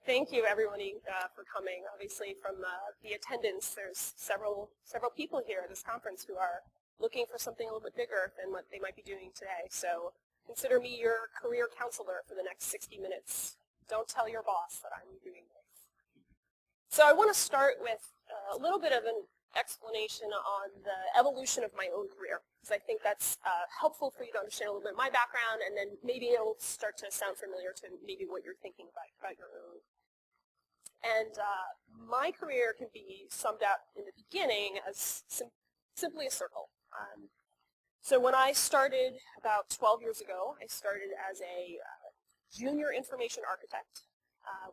Thank you, everybody, for coming. Obviously, from the attendance, there's several people here at this conference who are looking for something a little bit bigger than what they might be doing today. So consider me your career counselor for the next 60 minutes. Don't tell your boss that I'm doing this. So I want to start with a little bit of an explanation on the evolution of my own career, because I think that's helpful for you to understand a little bit of my background, and then maybe it'll start to sound familiar to maybe what you're thinking about your own. And my career can be summed up in the beginning as simply a circle. So when I started about 12 years ago, I started as a junior information architect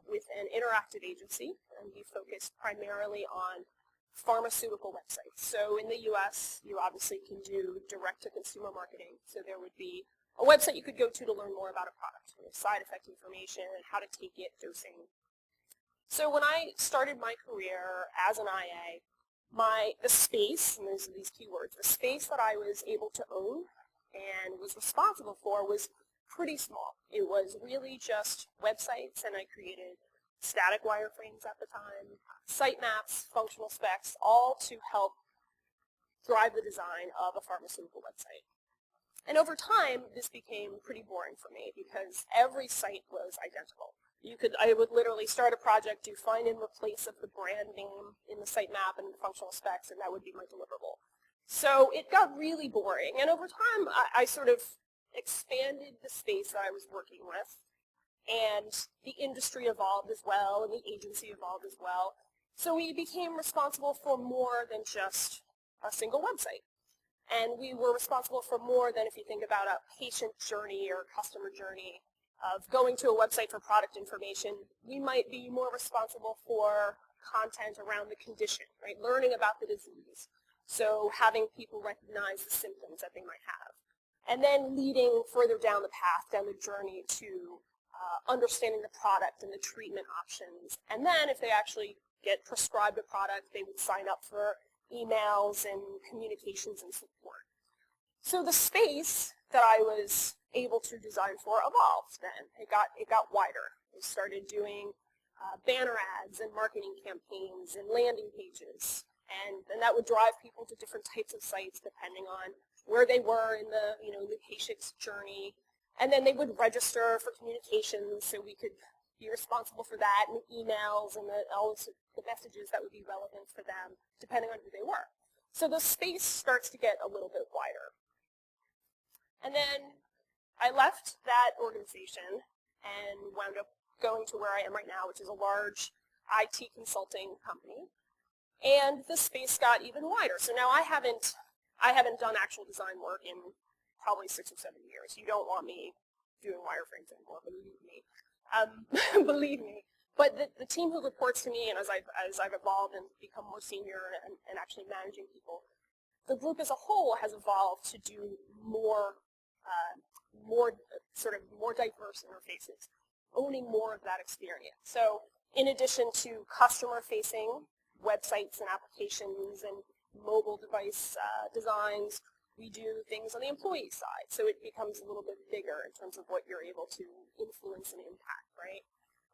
with an interactive agency, and we focused primarily on pharmaceutical websites. So in the US, you obviously can do direct-to-consumer marketing. So there would be a website you could go to learn more about a product, side effect information, how to take it, dosing. So when I started my career as an IA, the space, and those are these keywords, the space that I was able to own and was responsible for was pretty small. It was really just websites, and I created static wireframes at the time, site maps, functional specs, all to help drive the design of a pharmaceutical website. And over time, this became pretty boring for me because every site was identical. I would literally start a project, do find and replace of the brand name in the site map and the functional specs, and that would be my deliverable. So it got really boring, and over time, I sort of expanded the space that I was working with, and the industry evolved as well, and the agency evolved as well. So we became responsible for more than just a single website. And we were responsible for more than, if you think about a patient journey or customer journey of going to a website for product information, we might be more responsible for content around the condition, right? Learning about the disease. So having people recognize the symptoms that they might have. And then leading further down the path, down the journey to understanding the product and the treatment options. And then if they actually get prescribed a product, they would sign up for emails and communications and support. So the space that I was able to design for evolved then. It got wider. We started doing banner ads and marketing campaigns and landing pages. And that would drive people to different types of sites depending on where they were in the, the patient's journey. And then they would register for communications, so we could be responsible for that, and emails, and all the messages that would be relevant for them, depending on who they were. So the space starts to get a little bit wider. And then I left that organization and wound up going to where I am right now, which is a large IT consulting company. And the space got even wider. So now I haven't done actual design work in probably 6 or 7 years. You don't want me doing wireframes anymore, believe me. Believe me. But the team who reports to me, and as I've evolved and become more senior and actually managing people, the group as a whole has evolved to do more diverse interfaces, owning more of that experience. So in addition to customer-facing websites and applications and mobile device designs, we do things on the employee side, so it becomes a little bit bigger in terms of what you're able to influence and impact, right?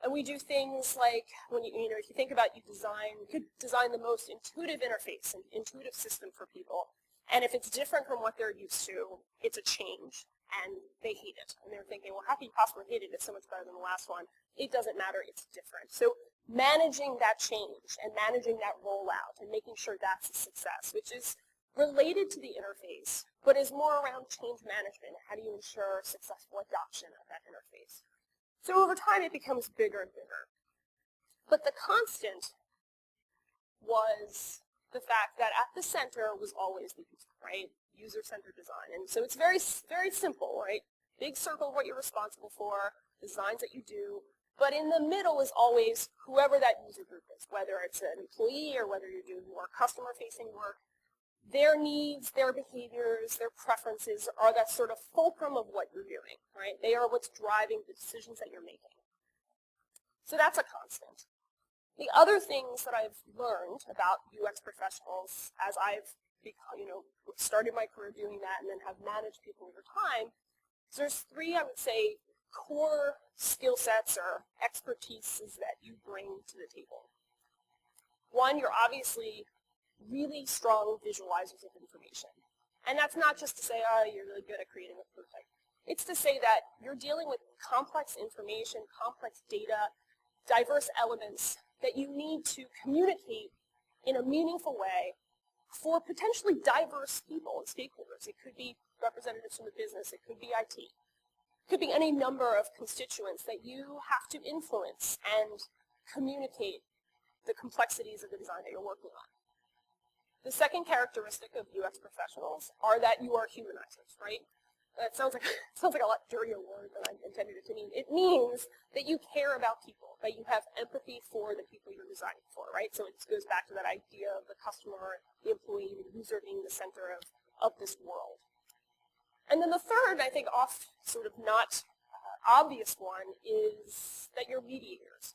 And we do things like, when if you think about you could design the most intuitive interface and intuitive system for people, and if it's different from what they're used to, it's a change, and they hate it. And they're thinking, well, how can you possibly hate it? It's so much better than the last one. It doesn't matter, it's different. So managing that change and managing that rollout and making sure that's a success, which is related to the interface, but is more around change management. How do you ensure successful adoption of that interface? So over time, it becomes bigger and bigger. But the constant was the fact that at the center was always the user, right? User-centered design. And so it's very, very simple, right? Big circle of what you're responsible for, designs that you do, but in the middle is always whoever that user group is, whether it's an employee or whether you're doing more customer-facing work. Their needs, their behaviors, their preferences are that sort of fulcrum of what you're doing, right? They are what's driving the decisions that you're making. So that's a constant. The other things that I've learned about UX professionals as I've started my career doing that and then have managed people over time, is there's 3, I would say, core skill sets or expertises that you bring to the table. One, you're obviously really strong visualizers of information. And that's not just to say, oh, you're really good at creating a prototype. It's to say that you're dealing with complex information, complex data, diverse elements that you need to communicate in a meaningful way for potentially diverse people and stakeholders. It could be representatives from the business, it could be IT. It could be any number of constituents that you have to influence and communicate the complexities of the design that you're working on. The second characteristic of UX professionals are that you are humanizers, right? That sounds like a lot dirtier word than I intended it to mean. It means that you care about people, that you have empathy for the people you're designing for, right? So it goes back to that idea of the customer, the employee, the user being the center of this world. And then the third, I think, sort of not obvious one is that you're mediators.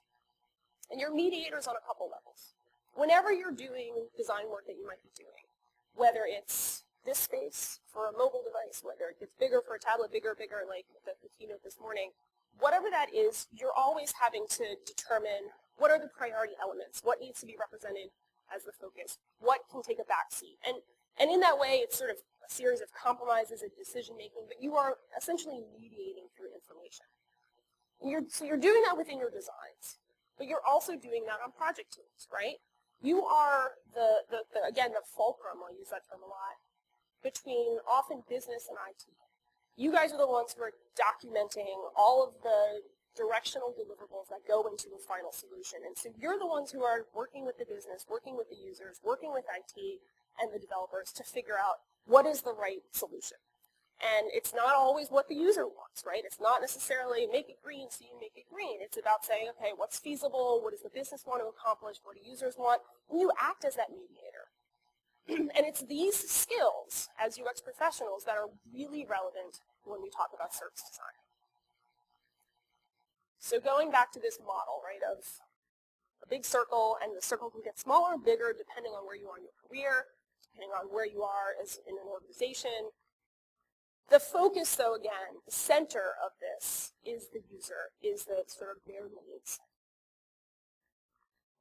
And you're mediators on a couple levels. Whenever you're doing design work that you might be doing, whether it's this space for a mobile device, whether it gets bigger for a tablet, bigger, like the keynote this morning, whatever that is, you're always having to determine what are the priority elements, what needs to be represented as the focus, what can take a back seat. And in that way, it's sort of a series of compromises and decision-making, but you are essentially mediating through information. So you're doing that within your designs, but you're also doing that on project teams, right? You are, again, the fulcrum, I'll use that term a lot, between often business and IT. You guys are the ones who are documenting all of the directional deliverables that go into a final solution. And so you're the ones who are working with the business, working with the users, working with IT and the developers to figure out what is the right solution. And it's not always what the user wants, right? It's not necessarily make it green so you make it green. It's about saying, okay, what's feasible? What does the business want to accomplish? What do users want? And you act as that mediator. And it's these skills as UX professionals that are really relevant when we talk about service design. So going back to this model, right, of a big circle, and the circle can get smaller or bigger depending on where you are in your career, depending on where you are as in an organization. The focus, though, again, the center of this is the user, is the sort of their needs.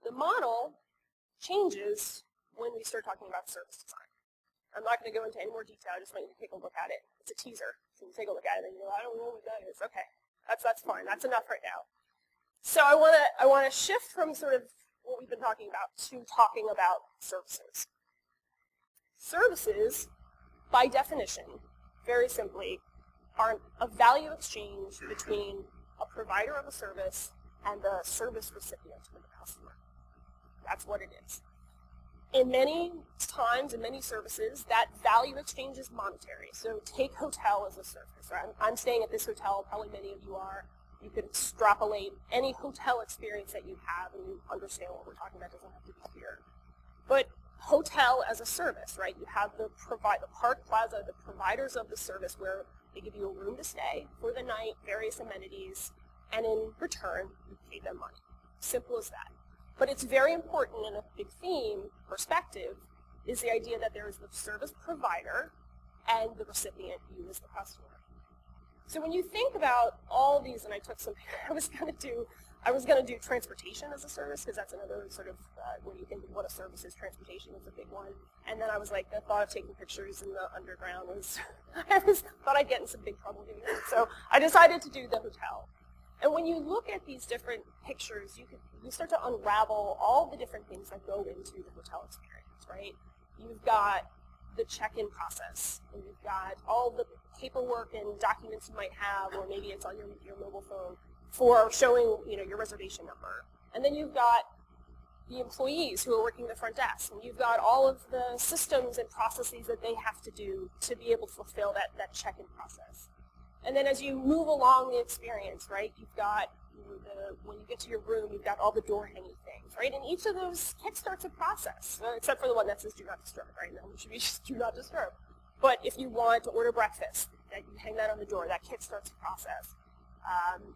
The model changes when we start talking about service design. I'm not going to go into any more detail. I just want you to take a look at it. It's a teaser. So you take a look at it and you go, I don't know what that is. Okay, that's fine. That's enough right now. So I want to shift from sort of what we've been talking about to talking about services. Services, by definition, very simply, are a value exchange between a provider of a service and the service recipient or the customer. That's what it is. In many times, in many services, that value exchange is monetary. So take hotel as a service. Right? I'm staying at this hotel, probably many of you are. You could extrapolate any hotel experience that you have and you understand what we're talking about. It doesn't have to be here. But hotel as a service, right? You have the Park Plaza, the providers of the service where they give you a room to stay for the night, various amenities, and in return, you pay them money. Simple as that. But it's very important, and a big theme, perspective, is the idea that there is the service provider and the recipient, you as the customer. So when you think about all these, and I took some, I was going to do transportation as a service, because that's another sort of, when you think of what a service is, transportation is a big one. And then I was like, the thought of taking pictures in the underground was, thought I'd get in some big trouble doing that. So I decided to do the hotel. And when you look at these different pictures, you start to unravel all the different things that go into the hotel experience, right? You've got the check-in process, and you've got all the paperwork and documents you might have, or maybe it's on your mobile phone, for showing your reservation number. And then you've got the employees who are working the front desk, and you've got all of the systems and processes that they have to do to be able to fulfill that check-in process. And then as you move along the experience, right, you've got, when you get to your room, you've got all the door hanging things, right? And each of those kickstarts a process, except for the one that says do not disturb, right? Now it should be just do not disturb. But if you want to order breakfast, that you hang that on the door, that kickstarts a process.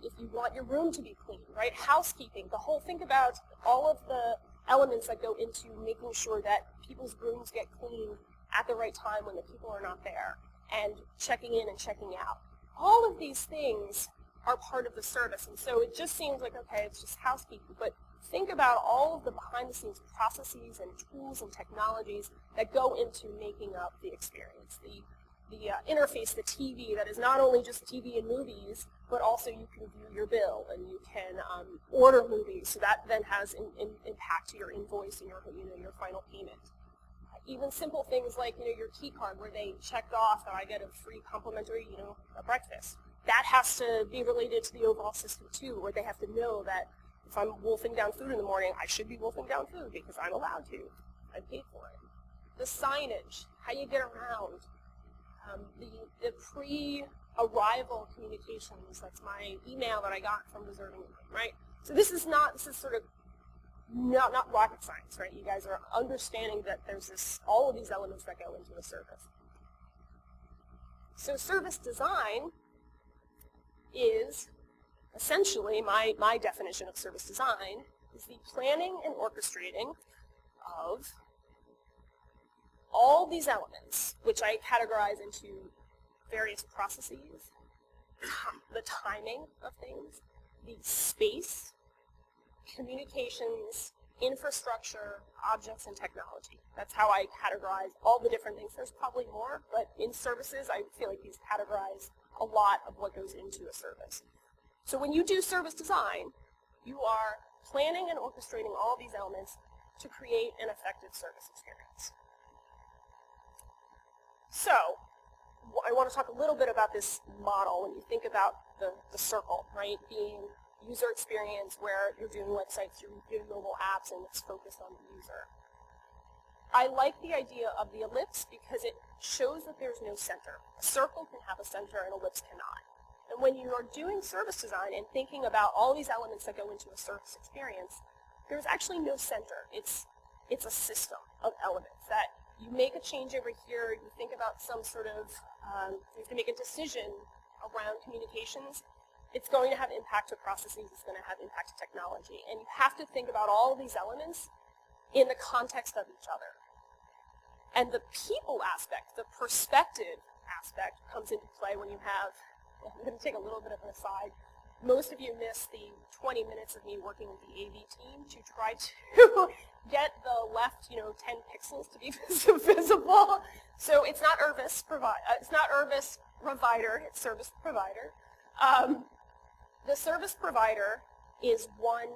If you want your room to be clean, right? Housekeeping, think about all of the elements that go into making sure that people's rooms get clean at the right time when the people are not there, and checking in and checking out. All of these things are part of the service. And so it just seems like, okay, it's just housekeeping, but think about all of the behind-the-scenes processes and tools and technologies that go into making up the experience. The interface, the TV, that is not only just TV and movies, but also you can view your bill and you can order movies, so that then has an impact to your invoice and your final payment. Even simple things like your key card, where they checked off that I get a free complimentary a breakfast. That has to be related to the overall system too, where they have to know that if I'm wolfing down food in the morning, I should be wolfing down food because I'm allowed to. I paid for it. The signage, how you get around. The pre-arrival communications, that's my email that I got from reserving, right? So this is sort of not rocket science, right? You guys are understanding that there's all of these elements that go into a service. So service design is essentially, my definition of service design is the planning and orchestrating of all these elements, which I categorize into various processes, the timing of things, the space, communications, infrastructure, objects, and technology. That's how I categorize all the different things. There's probably more, but in services, I feel like these categorize a lot of what goes into a service. So when you do service design, you are planning and orchestrating all these elements to create an effective service experience. So I want to talk a little bit about this model when you think about the circle, right, being user experience, where you're doing websites, you're doing mobile apps, and it's focused on the user. I like the idea of the ellipse because it shows that there's no center. A circle can have a center, an ellipse cannot. And when you are doing service design and thinking about all these elements that go into a service experience, there's actually no center. It's a system of elements that you make a change over here, you think about some sort of, you have to make a decision around communications. It's going to have impact to processes, it's going to have impact to technology. And you have to think about all of these elements in the context of each other. And the people aspect, the perspective aspect, comes into play when you have, I'm going to take a little bit of an aside, most of you missed the 20 minutes of me working with the AV team to try to get the left, 10 pixels to be visible. So it's not Irvis provider, it's service provider. The service provider is one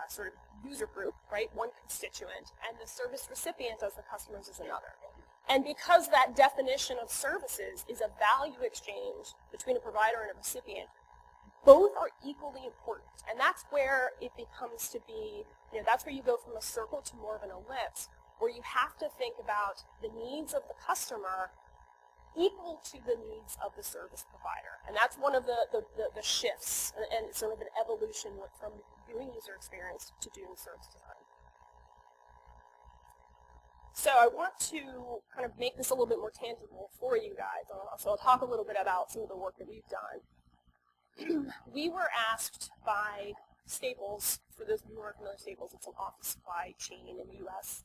sort of user group, right, one constituent, and the service recipient as the customers is another. And because that definition of services is a value exchange between a provider and a recipient, both are equally important. And that's where it becomes to be, that's where you go from a circle to more of an ellipse, where you have to think about the needs of the customer equal to the needs of the service provider. And that's one of the shifts, and sort of an evolution from doing user experience to doing service design. So I want to kind of make this a little bit more tangible for you guys. So I'll talk a little bit about some of the work that we've done. We were asked by Staples, for those of you who aren't familiar with Staples, it's an office supply chain in the U.S.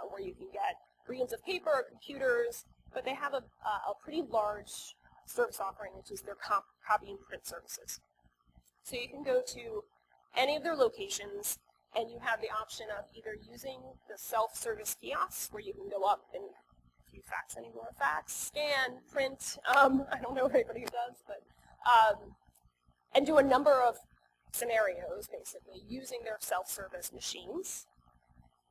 Where you can get reams of paper, computers, but they have a pretty large service offering, which is their copy and print services. So you can go to any of their locations, and you have the option of either using the self-service kiosks, where you can go up and, if you fax anymore, scan, print, I don't know anybody who does, but and do a number of scenarios, basically, using their self-service machines.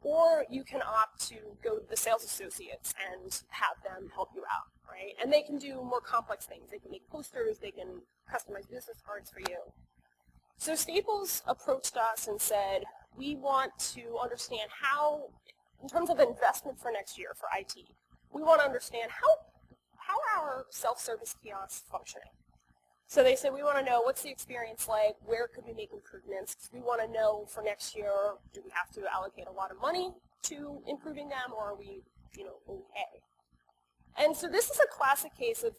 Or you can opt to go to the sales associates and have them help you out, right? And they can do more complex things. They can make posters, they can customize business cards for you. So Staples approached us and said, we want to understand how, in terms of investment for next year for IT, we want to understand how are our self-service kiosks functioning. So they said, we want to know what's the experience like, where could we make improvements, because we want to know for next year, do we have to allocate a lot of money to improving them, or are we, okay? And so this is a classic case of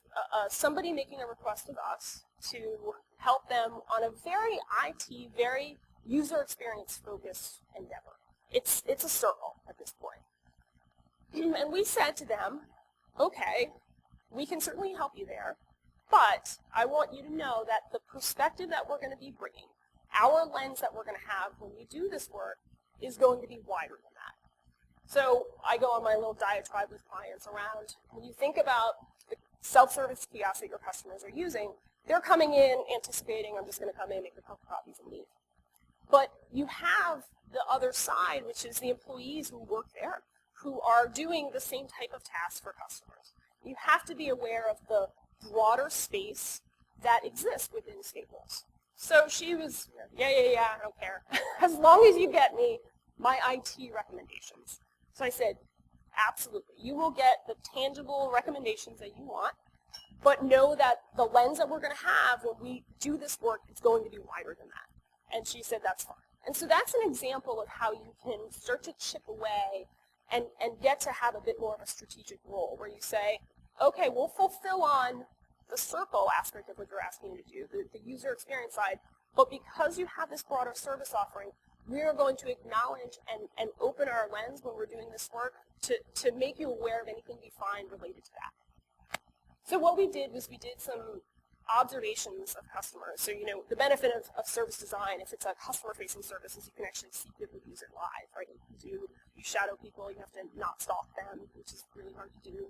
somebody making a request of us to help them on a very IT, very user experience focused endeavor. It's a circle at this point. And we said to them, okay, we can certainly help you there. But I want you to know that the perspective that we're going to be bringing, our lens that we're going to have when we do this work, is going to be wider than that. So I go on my little diatribe with clients around, when you think about the self-service kiosks that your customers are using, they're coming in anticipating, I'm just going to come in, make a couple copies, and leave. But you have the other side, which is the employees who work there, who are doing the same type of tasks for customers. You have to be aware of the broader space that exists within Staples. So she was, yeah, I don't care. As long as you get me my IT recommendations. So I said, absolutely. You will get the tangible recommendations that you want, but know that the lens that we're going to have when we do this work is going to be wider than that. And she said, that's fine. And so that's an example of how you can start to chip away and get to have a bit more of a strategic role where you say, okay, we'll fulfill on the circle aspect of what you're asking me to do, the user experience side, but because you have this broader service offering, we are going to acknowledge and open our lens when we're doing this work to make you aware of anything we find related to that. So what we did was we did some observations of customers. So, the benefit of service design, if it's a customer-facing service, is you can actually see people use it live, right? You shadow people, you have to not stalk them, which is really hard to do.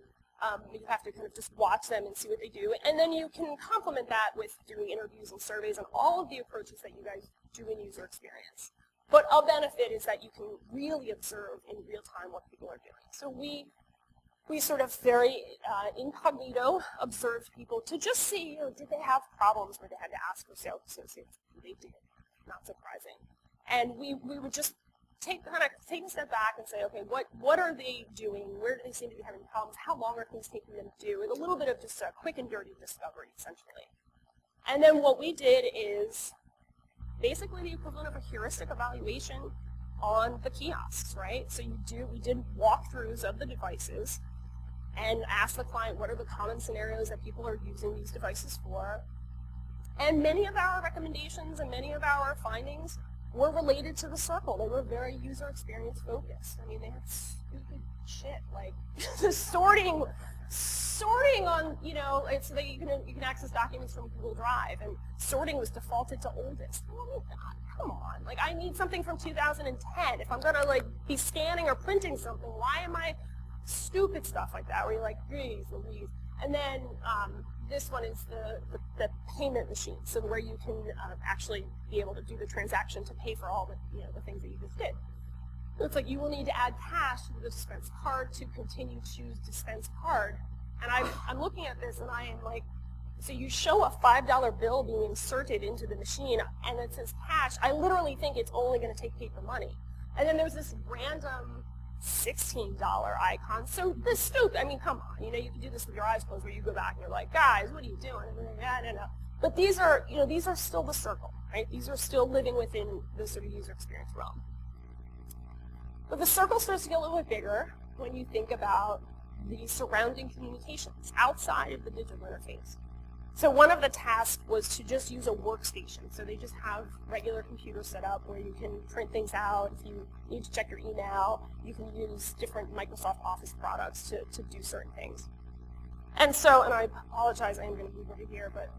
You have to kind of just watch them and see what they do. And then you can complement that with doing interviews and surveys and all of the approaches that you guys do in user experience. But a benefit is that you can really observe in real time what people are doing. So we sort of very incognito observed people to just see, did they have problems where they had to ask for sales associates? They did, not surprising. And we would just take a step back and say, okay, what are they doing? Where do they seem to be having problems? How long are things taking them to do? With a little bit of just a quick and dirty discovery, essentially. And then what we did is basically the equivalent of a heuristic evaluation on the kiosks, right? So we did walkthroughs of the devices and asked the client what are the common scenarios that people are using these devices for. And many of our recommendations and many of our findings were related to the circle. They were very user experience focused. I mean, they had stupid shit like the sorting on, so that you can access documents from Google Drive, and sorting was defaulted to oldest. Oh my God, come on. Like, I need something from 2010. If I'm gonna be scanning or printing something, why am I stupid stuff like that where you're like, geez Louise. And then this one is the payment machine, so where you can actually be able to do the transaction to pay for all the things that you just did. So it's like you will need to add cash to the dispense card to continue to choose dispense card. And I'm looking at this and I am like, so you show a $5 bill being inserted into the machine and it says cash. I literally think it's only going to take paper money. And then there's this random $16 icon. So this stupid, I mean, come on, you can do this with your eyes closed where you go back and you're like, guys, what are you doing? And like, I don't know. But these are still the circle, right? These are still living within the sort of user experience realm. But the circle starts to get a little bit bigger when you think about the surrounding communications outside of the digital interface. So one of the tasks was to just use a workstation. So they just have regular computers set up where you can print things out. If you need to check your email, you can use different Microsoft Office products to do certain things. And I apologize, I am going to move over here, but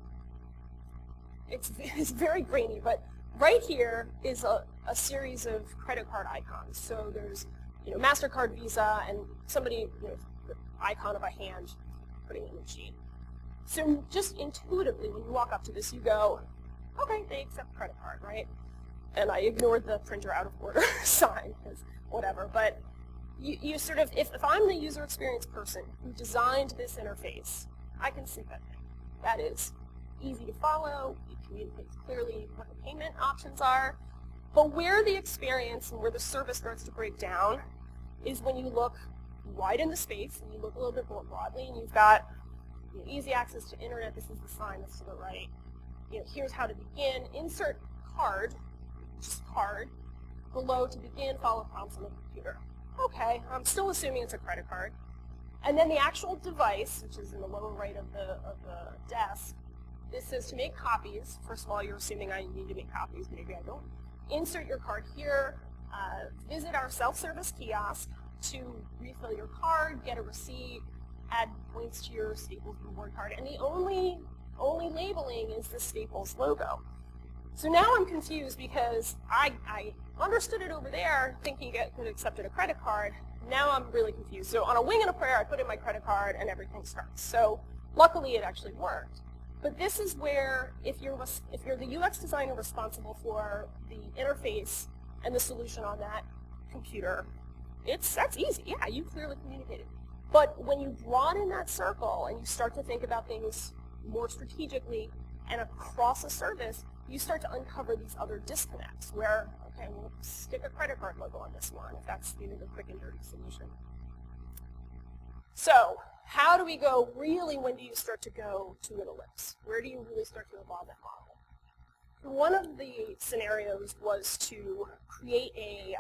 it's very grainy. But right here is a series of credit card icons. So there's MasterCard, Visa, and somebody, the icon of a hand putting in the machine. So just intuitively, when you walk up to this, you go, okay, they accept credit card, right? And I ignored the printer out of order sign, because whatever. But you sort of, if I'm the user experience person who designed this interface, I can see that thing. That is easy to follow. It communicates clearly what the payment options are. But where the experience and where the service starts to break down is when you look wide in the space and you look a little bit more broadly, and you've got easy access to internet. This is the sign that's to the right. Here's how to begin. Insert card, just card, below to begin, follow prompts on the computer. Okay, I'm still assuming it's a credit card. And then the actual device, which is in the lower right of the desk, this says to make copies. First of all, you're assuming I need to make copies. Maybe I don't. Insert your card here. Visit our self-service kiosk to refill your card, get a receipt, add points to your Staples reward card. And the only only labeling is the Staples logo. So now I'm confused because I understood it over there thinking it could accept a credit card. Now I'm really confused. So on a wing and a prayer, I put in my credit card and everything starts. So luckily it actually worked. But this is where if you're the UX designer responsible for the interface and the solution on that computer, that's easy. Yeah, you clearly communicated. But when you broaden that circle and you start to think about things more strategically and across a service, you start to uncover these other disconnects where, okay, we'll stick a credit card logo on this one if that's the quick and dirty solution. So how do we go really, when do you start to go to an ellipse? Where do you really start to evolve that model? One of the scenarios was to create a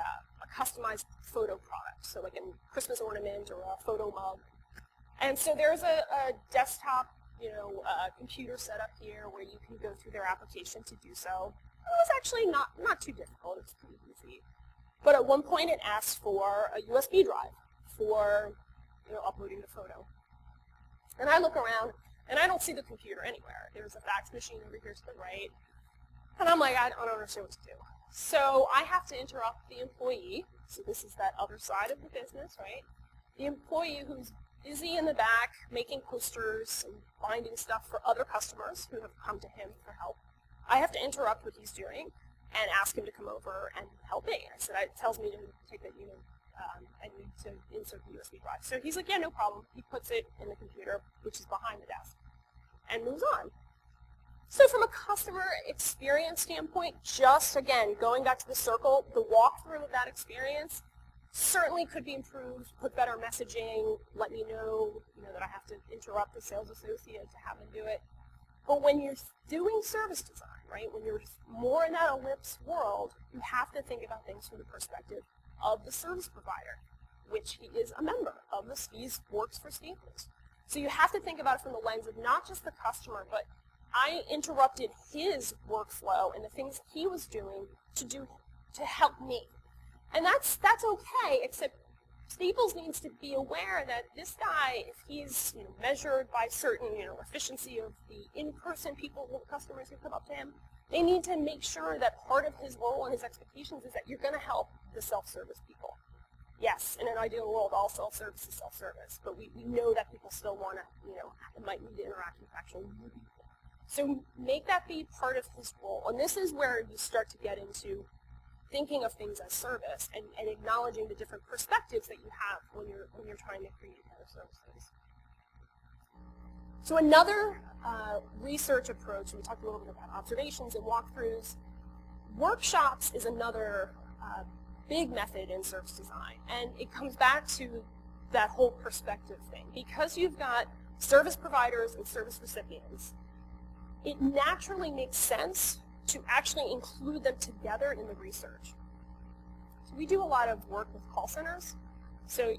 customized photo product, so like a Christmas ornament or a photo mug. And so there's a desktop computer set up here where you can go through their application to do so. It was actually not too difficult. It's pretty easy. But at one point it asked for a USB drive for uploading the photo. And I look around and I don't see the computer anywhere. There's a fax machine over here to the right. And I'm like, I don't understand what to do. So I have to interrupt the employee. So this is that other side of the business, right? The employee who's busy in the back making posters and binding stuff for other customers who have come to him for help. I have to interrupt what he's doing and ask him to come over and help me. I said, it tells me to take that I need to insert the USB drive. So he's like, yeah, no problem. He puts it in the computer, which is behind the desk, and moves on. So from a customer experience standpoint, just again, going back to the circle, the walkthrough of that experience certainly could be improved, put better messaging, let me know, that I have to interrupt the sales associate to have them do it. But when you're doing service design, right, when you're more in that ellipse world, you have to think about things from the perspective of the service provider, which he is a member of the He works for Staples. So you have to think about it from the lens of not just the customer, but I interrupted his workflow and the things he was doing to help me. And that's okay, except Staples needs to be aware that this guy, if he's measured by certain efficiency of the in-person customers who come up to him, they need to make sure that part of his role and his expectations is that you're going to help the self-service people. Yes, in an ideal world, all self-service is self-service, but we know that people still want to, might need to interact with actual new people. So make that be part of his role, and this is where you start to get into thinking of things as service and acknowledging the different perspectives that you have when you're trying to create better services. So another research approach, and we talked a little bit about observations and walkthroughs. Workshops is another big method in service design, and it comes back to that whole perspective thing. Because you've got service providers and service recipients, it naturally makes sense to actually include them together in the research. So we do a lot of work with call centers. So,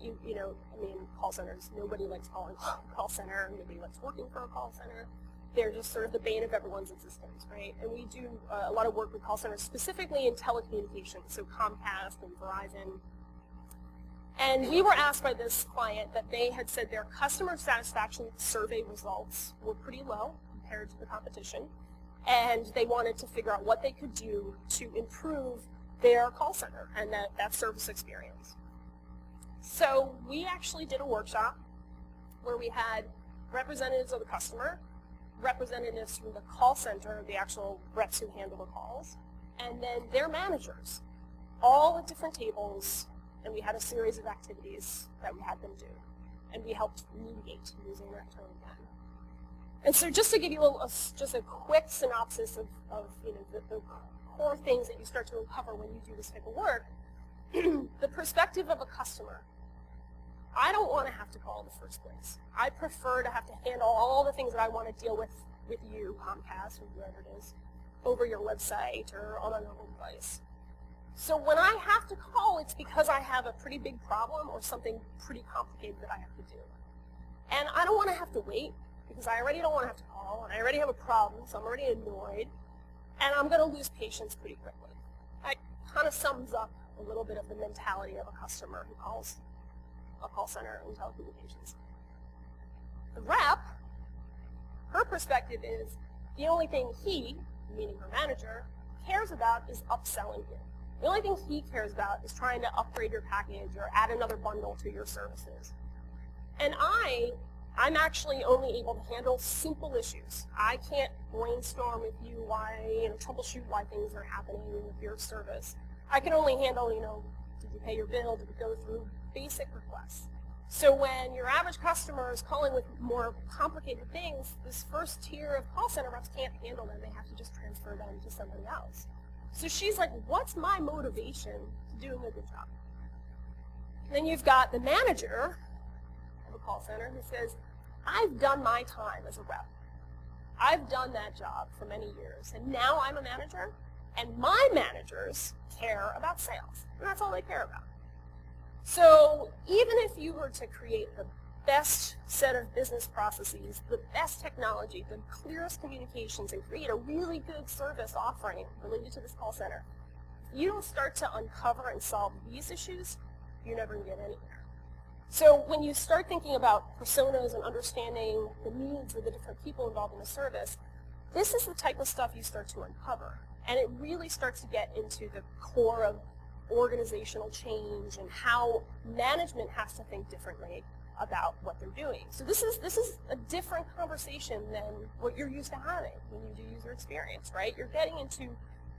call centers, nobody likes calling a call center, nobody likes working for a call center. They're just sort of the bane of everyone's existence, right? And we do a lot of work with call centers, specifically in telecommunications, so Comcast and Verizon. And we were asked by this client that they had said their customer satisfaction survey results were pretty low compared to the competition, and they wanted to figure out what they could do to improve their call center and that service experience. So we actually did a workshop where we had representatives of the customer, representatives from the call center, the actual reps who handle the calls, and then their managers, all at different tables, and we had a series of activities that we had them do, and we helped mediate, using that term again. And so just to give you just a quick synopsis of the core things that you start to uncover when you do this type of work, the perspective of a customer. I don't want to have to call in the first place. I prefer to have to handle all the things that I want to deal with you, Comcast, or whoever it is, over your website or on a mobile device. So when I have to call, it's because I have a pretty big problem or something pretty complicated that I have to do. And I don't want to have to wait, because I already don't want to have to call, and I already have a problem, so I'm already annoyed, and I'm going to lose patience pretty quickly. That kind of sums up a little bit of the mentality of a customer who calls a call center in telecommunications. The rep, her her perspective is the only thing he, meaning her manager, cares about is upselling you. The only thing he cares about is trying to upgrade your package or add another bundle to your services. And I'm actually only able to handle simple issues. I can't brainstorm with you why, troubleshoot why things are happening with your service. I can only handle, did you pay your bill? Did it go through? Basic requests. So when your average customer is calling with more complicated things, this first tier of call center reps can't handle them. They have to just transfer them to somebody else. So she's like, what's my motivation to doing a good job? And then you've got the manager of a call center who says, I've done my time as a rep. I've done that job for many years, and now I'm a manager, and my managers care about sales, and that's all they care about. So even if you were to create the best set of business processes, the best technology, the clearest communications, and create a really good service offering related to this call center, if you don't start to uncover and solve these issues, you're never going to get anywhere. So when you start thinking about personas and understanding the needs of the different people involved in a service, this is the type of stuff you start to uncover. And it really starts to get into the core of organizational change and how management has to think differently about what they're doing. So this is a different conversation than what you're used to having when you do user experience, right? You're getting into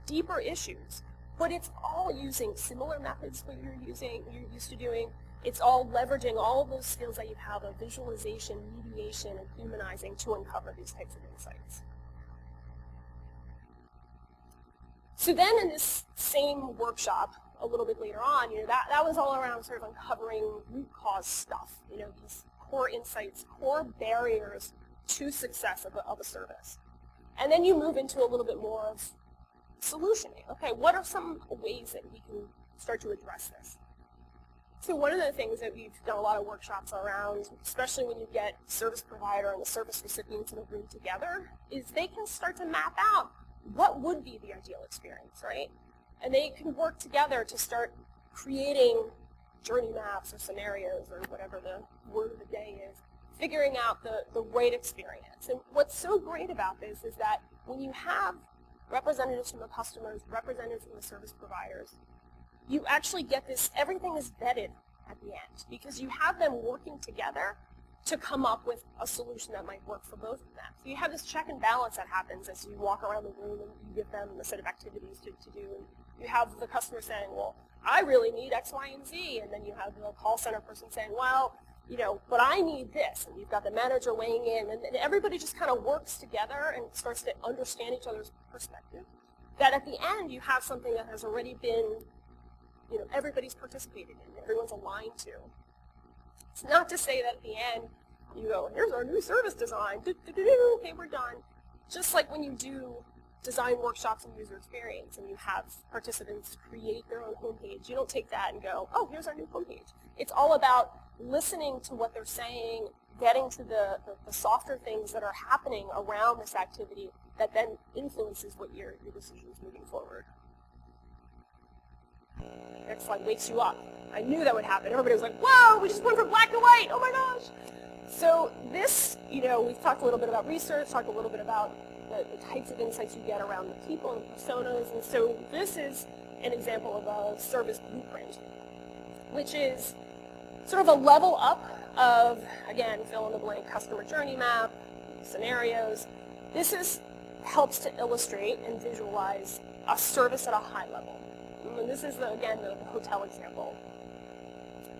deeper issues, but it's all using similar methods what you're used to doing. It's all leveraging all of those skills that you have of visualization, mediation, and humanizing to uncover these types of insights. So then in this same workshop, a little bit later on, that was all around sort of uncovering root cause stuff, these core insights, core barriers to success of a service. And then you move into a little bit more of solutioning. Okay, what are some ways that we can start to address this? So one of the things that we've done a lot of workshops around, especially when you get service provider and the service recipients in a room together, is they can start to map out what would be the ideal experience, right? And they can work together to start creating journey maps or scenarios or whatever the word of the day is, figuring out the right experience. And what's so great about this is that when you have representatives from the customers, representatives from the service providers, you actually get this, everything is vetted at the end because you have them working together to come up with a solution that might work for both of them. So you have this check and balance that happens as you walk around the room and you give them a set of activities to do. And you have the customer saying, well, I really need X, Y, and Z. And then you have the call center person saying, well, but I need this. And you've got the manager weighing in. And everybody just kind of works together and starts to understand each other's perspective. That at the end, you have something that has already been, everybody's participated in, everyone's aligned to. It's not to say that at the end, you go, here's our new service design, okay, we're done. Just like when you do design workshops and user experience and you have participants create their own homepage, you don't take that and go, oh, here's our new homepage. It's all about listening to what they're saying, getting to the softer things that are happening around this activity that then influences what your decisions moving forward. Next slide wakes you up. I knew that would happen. Everybody was like, whoa, we just went from black to white. Oh my gosh. So this, we've talked a little bit about research, talked a little bit about the types of insights you get around the people and personas. And so this is an example of a service blueprint, which is sort of a level up of, again, fill in the blank customer journey map, scenarios. This helps to illustrate and visualize a service at a high level. And this is, again, the hotel example.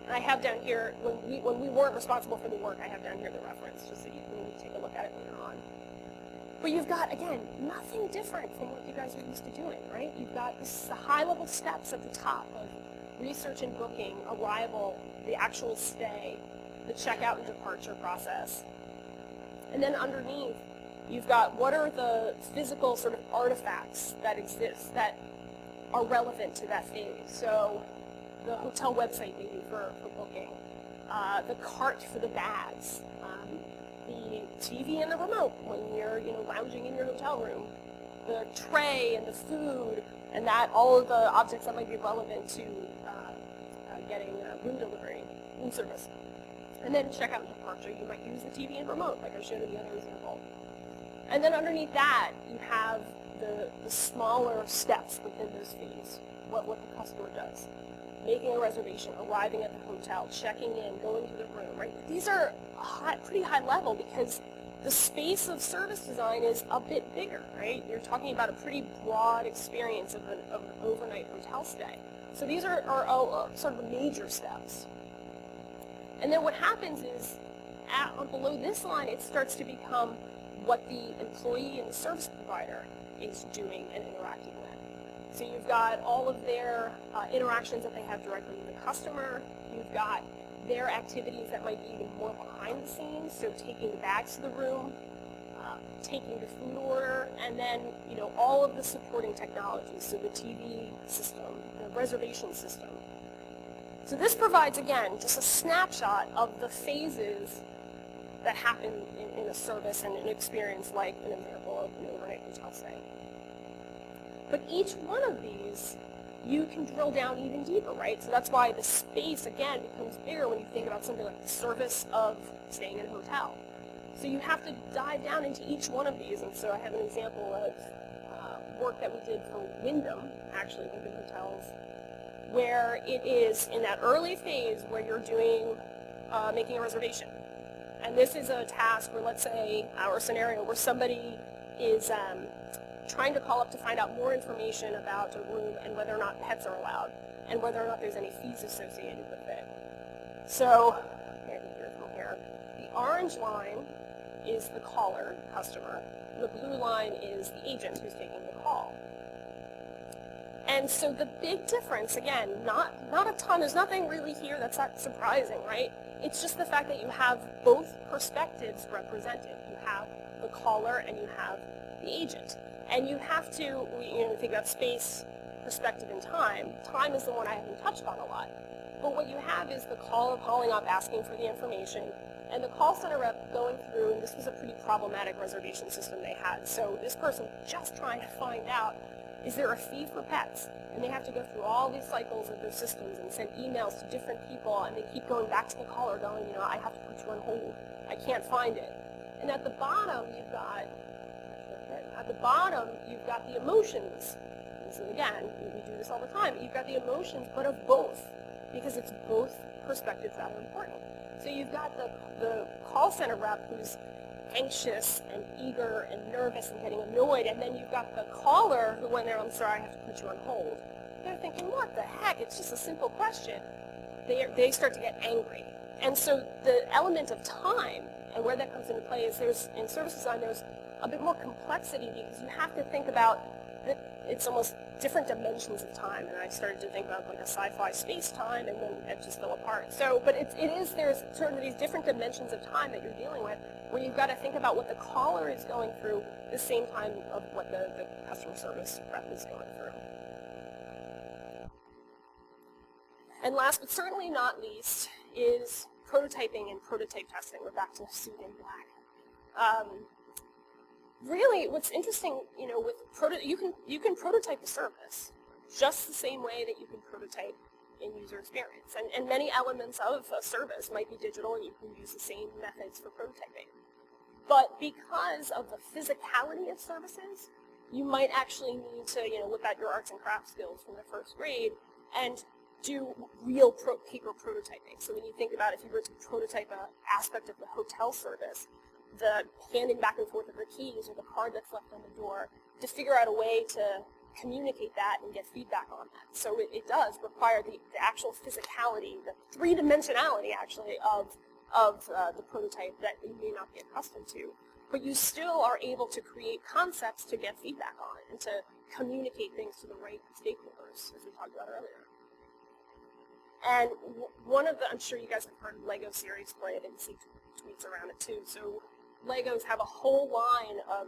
And I have down here, when we weren't responsible for the work, I have down here the reference, just so you can take a look at it later on. But you've got, again, nothing different from what you guys are used to doing, right? You've got the high-level steps at the top of research and booking, arrival, the actual stay, the checkout and departure process. And then underneath, you've got what are the physical sort of artifacts that exist that are relevant to that phase. So the hotel website maybe for booking, the cart for the bags, the TV and the remote when you're lounging in your hotel room, the tray and the food, and that all of the objects that might be relevant to getting room delivery, room service. And then checkout and departure, you might use the TV and remote like I showed in the other example. And then underneath that, you have the smaller steps within those phases, what the customer does. Making a reservation, arriving at the hotel, checking in, going to the room, right? These are pretty high level because the space of service design is a bit bigger, right? You're talking about a pretty broad experience of an overnight hotel stay. So these are sort of the major steps. And then what happens is, below this line, it starts to become what the employee and the service provider is doing and interacting with. So you've got all of their interactions that they have directly with the customer. You've got their activities that might be even more behind the scenes, so taking the bags to the room, taking the food order, and then all of the supporting technologies, so the TV system, the reservation system. So this provides, again, just a snapshot of the phases that happen in a service and an experience like an example of an overnight hotel stay. But each one of these, you can drill down even deeper, right? So that's why the space, again, becomes bigger when you think about something like the service of staying in a hotel. So you have to dive down into each one of these, and so I have an example of work that we did for Wyndham, actually, Wyndham Hotels, where it is in that early phase where you're doing, making a reservation. And this is a task where, let's say, our scenario where somebody is trying to call up to find out more information about a room and whether or not pets are allowed and whether or not there's any fees associated with it. So, here. The orange line is the caller, customer. The blue line is the agent who's taking the call. And so the big difference, again, not a ton, there's nothing really here that's not surprising, right? It's just the fact that you have both perspectives represented. You have the caller and you have the agent. And you have to, think about space, perspective, and time. Time is the one I haven't touched on a lot. But what you have is the caller calling up, asking for the information, and the call center rep going through, and this was a pretty problematic reservation system they had. So this person just trying to find out, is there a fee for pets? And they have to go through all these cycles of their systems and send emails to different people, and they keep going back to the caller going, I have to put you on hold. I can't find it. And at the bottom, you've got the emotions. And so again, we do this all the time. You've got the emotions, but of both, because it's both perspectives that are important. So you've got the call center rep who's anxious and eager and nervous and getting annoyed, and then you've got the caller who, when they're, I'm sorry, I have to put you on hold. They're thinking, what the heck? It's just a simple question. They start to get angry. And so the element of time and where that comes into play is in service design, there's a bit more complexity because you have to think about that it's almost different dimensions of time. And I started to think about like a sci-fi space-time, and then it just fell apart. So, but there's sort of these different dimensions of time that you're dealing with, where you've got to think about what the caller is going through at the same time of what the customer service rep is going through. And last but certainly not least is prototyping and prototype testing. We're back to suit in black. Really, what's interesting, with you can prototype a service just the same way that you can prototype in user experience. And many elements of a service might be digital, and you can use the same methods for prototyping. But because of the physicality of services, you might actually need to, whip out your arts and crafts skills from the first grade and do real paper prototyping. So when you think about if you were to prototype an aspect of the hotel service, the handing back and forth of the keys or the card that's left on the door, to figure out a way to communicate that and get feedback on that. So it does require the actual physicality, the three-dimensionality actually of the prototype that you may not be accustomed to. But you still are able to create concepts to get feedback on and to communicate things to the right stakeholders, as we talked about earlier. And one of the, I'm sure you guys have heard of Lego series play, I didn't see tweets around it too. So Legos have a whole line of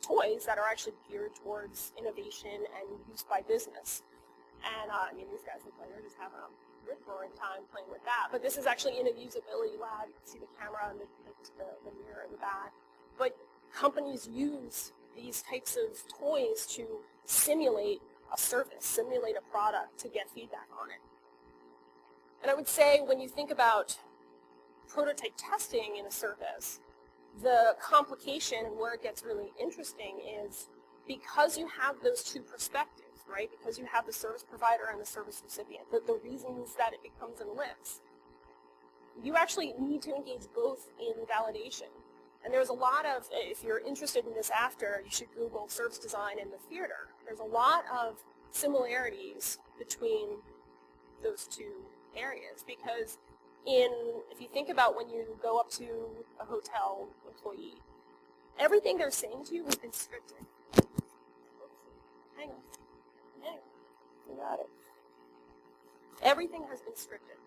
toys that are actually geared towards innovation and use by business. And these guys look like they're just having a rip-roaring time playing with that. But this is actually in a usability lab. You can see the camera and the mirror in the back. But companies use these types of toys to simulate a service, simulate a product to get feedback on it. And I would say when you think about prototype testing in a service, The complication and where it gets really interesting is because you have those two perspectives, right? Because you have the service provider and the service recipient, the reasons that it becomes and lives, you actually need to engage both in validation. And there's a lot of, if you're interested in this after, you should Google service design in the theater. There's a lot of similarities between those two areas because if you think about when you go up to a hotel employee, everything they're saying to you has been scripted. Hang on. You got it. Everything has been scripted.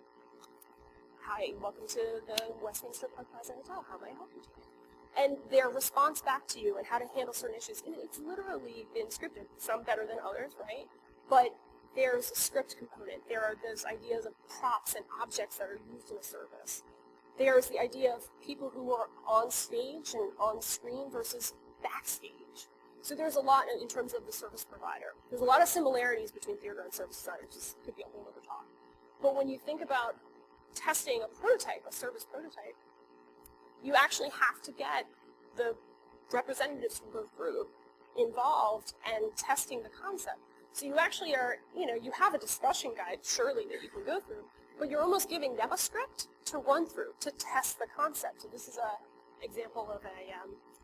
Hi, welcome to the Westminster Park Plaza Hotel. How may I help you today? And their response back to you and how to handle certain issues, it's literally been scripted. Some better than others, right? But there's a script component. There are those ideas of props and objects that are used in a service. There's the idea of people who are on stage and on screen versus backstage. So there's a lot in terms of the service provider. There's a lot of similarities between theater and service design. It just could be a whole other talk. But when you think about testing a prototype, a service prototype, you actually have to get the representatives from both groups involved and testing the concept. So you actually are, you have a discussion guide, surely, that you can go through, but you're almost giving them a script to run through, to test the concept. So this is an example of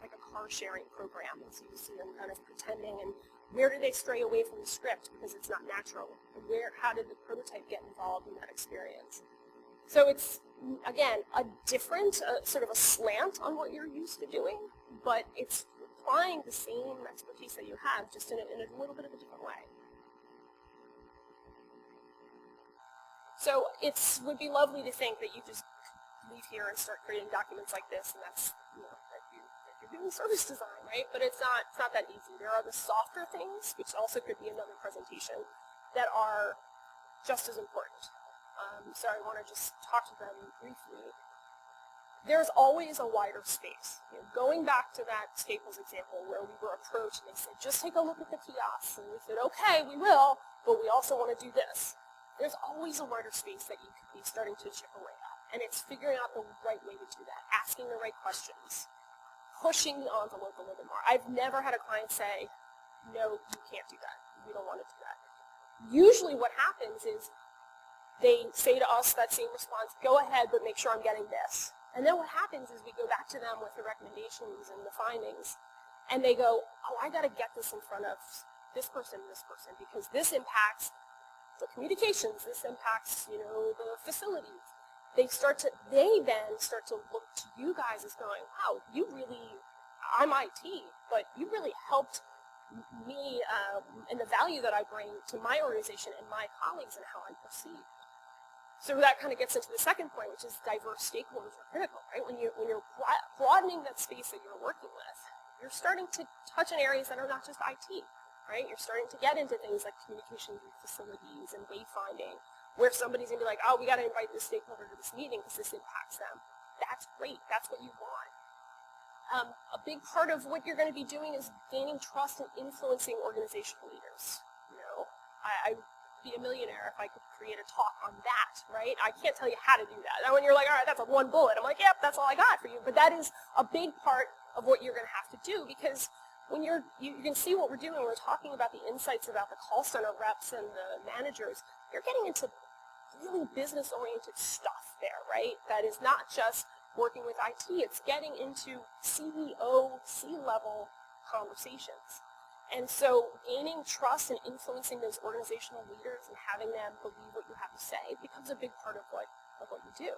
like a car sharing program. So you see them kind of pretending, and where do they stray away from the script because it's not natural? And how did the prototype get involved in that experience? So it's, again, a different, sort of a slant on what you're used to doing, but it's applying the same expertise that you have, just in a little bit of a different way. So it would be lovely to think that you just leave here and start creating documents like this, and that's, that you're doing service design, right? But it's not that easy. There are the softer things, which also could be another presentation, that are just as important. So I want to just talk to them briefly. There's always a wider space. Going back to that Staples example where we were approached and they said, just take a look at the kiosks. And we said, okay, we will, but we also want to do this. There's always a wider space that you could be starting to chip away at. And it's figuring out the right way to do that, asking the right questions, pushing the envelope a little bit more. I've never had a client say, no, you can't do that. We don't want to do that. Usually what happens is they say to us that same response, go ahead, but make sure I'm getting this. And then what happens is we go back to them with the recommendations and the findings, and they go, oh, I got to get this in front of this person, because this impacts the communications, this impacts, the facilities. They then start to look to you guys as going, wow, I'm IT, but you really helped me and the value that I bring to my organization and my colleagues and how I'm perceived. So that kind of gets into the second point, which is diverse stakeholders are critical, right? When you're broadening that space that you're working with, you're starting to touch on areas that are not just IT, right? You're starting to get into things like communications with facilities and wayfinding, where somebody's going to be like, oh, we got to invite this stakeholder to this meeting because this impacts them. That's great. That's what you want. A big part of what you're going to be doing is gaining trust and influencing organizational leaders. I'd be a millionaire if I could create a talk on that, right? I can't tell you how to do that. Now when you're like, all right, that's one bullet, I'm like, yep, that's all I got for you. But that is a big part of what you're going to have to do, because when you can see what we're doing, we're talking about the insights about the call center reps and the managers. You're getting into really business-oriented stuff there, right? That is not just working with IT. It's getting into CEO, C-level conversations. And so gaining trust and influencing those organizational leaders and having them believe what you have to say becomes a big part of what you do.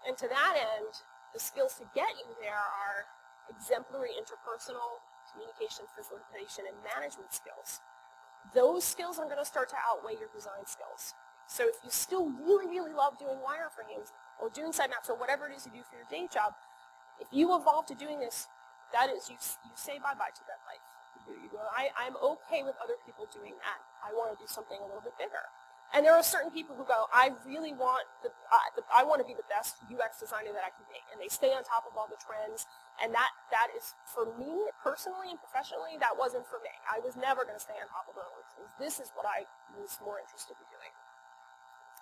And to that end, the skills to get you there are exemplary interpersonal communication, facilitation, and management skills. Those skills are going to start to outweigh your design skills. So if you still really, really love doing wireframes or doing site maps or whatever it is you do for your day job, if you evolve to doing this, that is, you say bye-bye to that life. You go, I'm okay with other people doing that. I want to do something a little bit bigger. And there are certain people who go, I really want I want to be the best UX designer that I can be. And they stay on top of all the trends. And that is, for me, personally and professionally, that wasn't for me. I was never going to stay on top of those. This is what I was more interested in doing.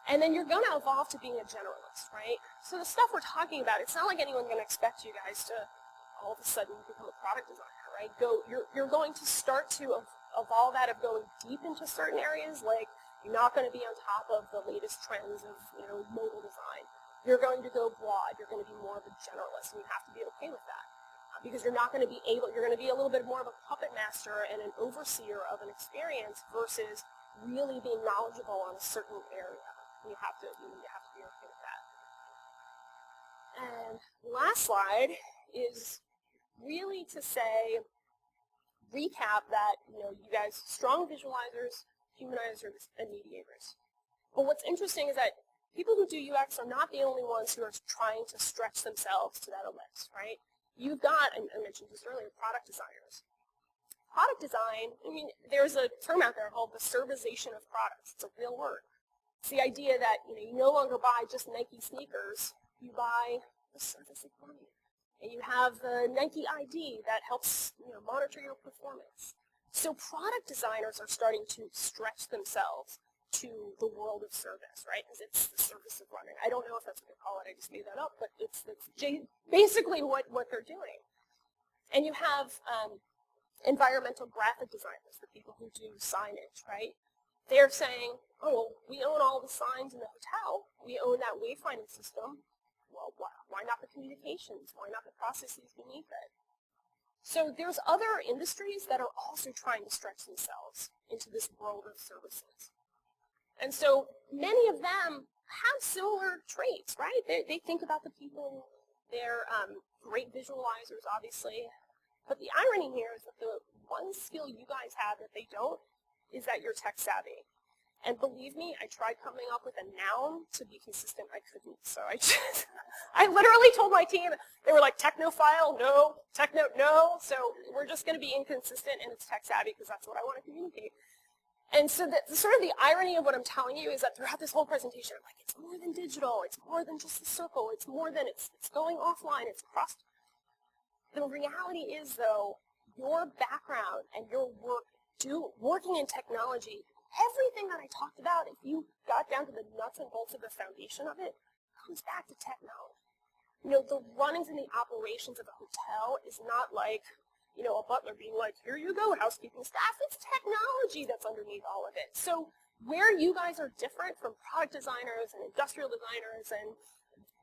And then you're going to evolve to being a generalist, right? So the stuff we're talking about, it's not like anyone's going to expect you guys to all of a sudden you become a product designer, right? You're going to start to evolve out of going deep into certain areas, like you're not going to be on top of the latest trends of, mobile design. You're going to go broad. You're going to be more of a generalist, and you have to be okay with that. Because you're not going to be you're going to be a little bit more of a puppet master and an overseer of an experience versus really being knowledgeable on a certain area. You have to be okay with that. And the last slide is really to say, recap that, you guys, strong visualizers, humanizers, and mediators. But what's interesting is that people who do UX are not the only ones who are trying to stretch themselves to that ellipse, right? You've got, I mentioned this earlier, product designers. Product design, there's a term out there called the servization of products. It's a real word. It's the idea that, you no longer buy just Nike sneakers, you buy the service economy. And you have the Nike ID that helps, monitor your performance. So product designers are starting to stretch themselves to the world of service, right? Because it's the service of running. I don't know if that's what they call it. I just made that up, but it's basically what they're doing. And you have environmental graphic designers, the people who do signage, right? They're saying, oh, well, we own all the signs in the hotel. We own that wayfinding system. Well, why not the communications? Why not the processes beneath it? So there's other industries that are also trying to stretch themselves into this world of services. And so many of them have similar traits, right? They think about the people. They're great visualizers, obviously. But the irony here is that the one skill you guys have that they don't is that you're tech savvy. And believe me, I tried coming up with a noun to be consistent. I couldn't. So I literally told my team, they were like, technophile, no. Techno, no. So we're just going to be inconsistent, and it's tech savvy because that's what I want to communicate. And so sort of the irony of what I'm telling you is that throughout this whole presentation, I'm like, it's more than digital. It's more than just the circle. It's more than it's going offline. It's crossed. The reality is, though, your background and your working in technology, everything that I talked about, if you got down to the nuts and bolts of the foundation of it, comes back to technology. The runnings and the operations of a hotel is not like, a butler being like, here you go, housekeeping staff. It's technology that's underneath all of it. So where you guys are different from product designers and industrial designers and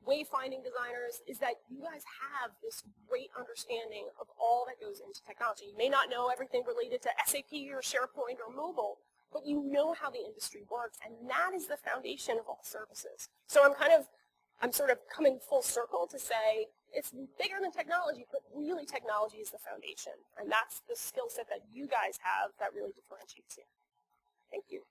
wayfinding designers is that you guys have this great understanding of all that goes into technology. You may not know everything related to SAP or SharePoint or mobile, but you know how the industry works, and that is the foundation of all services. So I'm sort of coming full circle to say it's bigger than technology, but really technology is the foundation, and that's the skill set that you guys have that really differentiates you. Thank you.